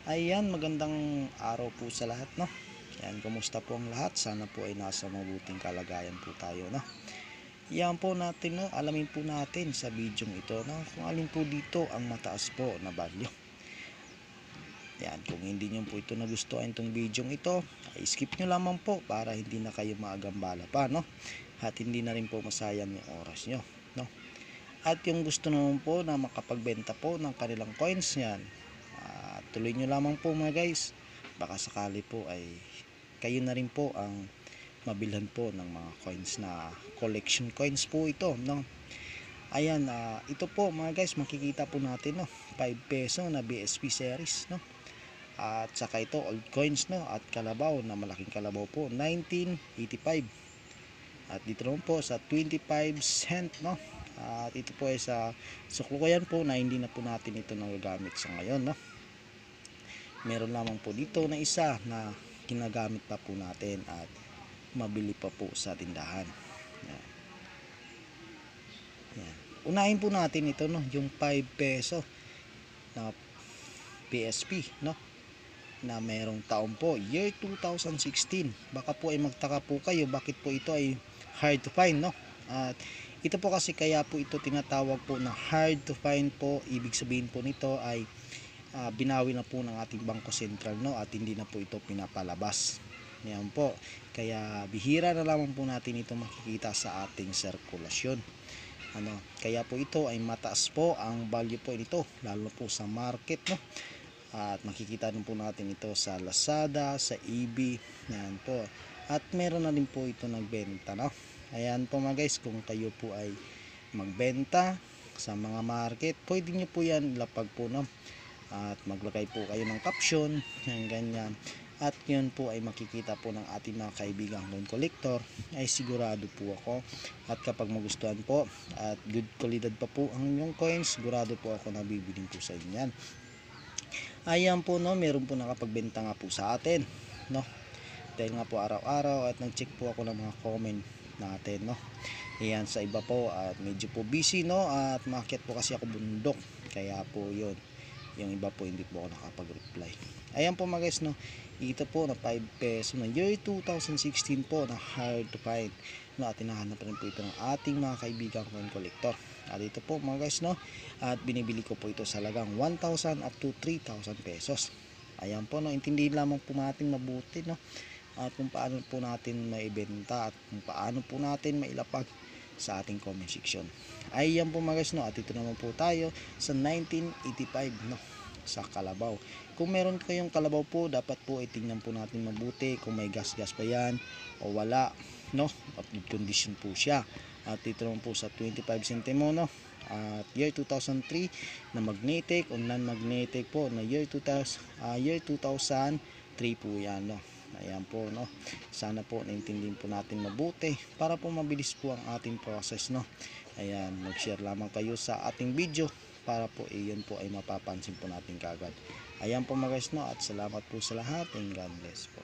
Ayan, magandang araw po sa lahat, no? Yan, kumusta po ang lahat? Sana po ay nasa mabuting kalagayan po tayo, no? Yan po natin, no? Alamin po natin sa video ito, no? Kung alin po dito ang mataas po na value. Yan, kung hindi nyo po ito nagustuhan itong video ito, ay skip nyo lamang po para hindi na kayo maagambala pa, no? At hindi na rin po masayang yung oras nyo, no? At yung gusto naman po na makapagbenta po ng kanilang coins yan, tuloy nyo lamang po mga guys. Baka sakali po ay kayo na rin po ang mabilhan po ng mga coins na collection coins po ito, no? Ayan, ito po mga guys, makikita po natin, no? 5 peso na BSP series, no? At saka ito old coins, no? At kalabaw na malaking kalabaw po 1985. At dito naman po sa 25 cent, no? At ito po ay sa suklukayan po na hindi na po natin ito nagagamit sa ngayon, no? Meron lamang po dito na isa na ginagamit pa po natin at mabili pa po sa tindahan. Yan. Yan. Unahin po natin ito, no, yung 5 peso na PSP, no, na merong taon po year 2016. Baka po ay magtaka po kayo bakit po ito ay hard to find, no? At ito po kasi kaya po ito tinatawag po na hard to find po. Ibig sabihin po nito ay binawi na po ng ating Bangko Sentral, no, at hindi na po ito pinapalabas. Yan po, kaya bihira na lamang po natin ito makikita sa ating sirkulasyon, ano, kaya po ito ay mataas po ang value po nito, lalo po sa market, no, at makikita din po natin ito sa Lazada, sa EB. Yan po, at meron na din po ito nagbenta, no. Ayan po mga guys, kung kayo po ay magbenta sa mga market, pwede nyo po yan ilapag po, no, at maglagay po kayo ng caption ng ganyan, at yun po ay makikita po ng ating mga kaibigang coin collector. Ay sigurado po ako, at kapag magustuhan po at good quality pa po ang inyong coins, sigurado po ako na bibiling po sa inyo yan. Ayan po, no, meron po nakapagbenta nga po sa atin, no, dahil nga po araw-araw at nag-check po ako ng mga comment natin, no. Ayan, sa iba po at medyo po busy, no, at maakyat po kasi ako bundok, kaya po yun, yung iba po hindi po ako nakapag-reply. Ayan po mga guys, no, ito po na 5 peso na year 2016 po na hard to find, no, at hinahanap rin po ito ng ating mga kaibigan coin collector. At ito po mga guys, no, at binibili ko po ito sa lagang 1,000 up to 3,000 pesos. Ayan po, no, intindihin lamang po natin mabuti, no, at kung paano po natin maibenta at kung paano po natin mailapag sa ating comment section. Ayan po mga guys, no, at ito naman po tayo sa 1985, no, sa kalabaw. Kung meron kayong kalabaw po, dapat po itingnan po natin mabuti kung may gas-gas pa yan o wala, no, at good condition po siya. At ito naman po sa 25 centimo, no, at year 2003 na magnetic o non-magnetic po na year 2003 po yan, no. Ayan po, no, sana po naintindihan po natin mabuti para po mabilis po ang ating process, no. Ayan, mag-share lamang kayo sa ating video para po iyon po ay mapapansin po natin kagad. Ayan po mga guys, no, at salamat po sa lahat and God bless po.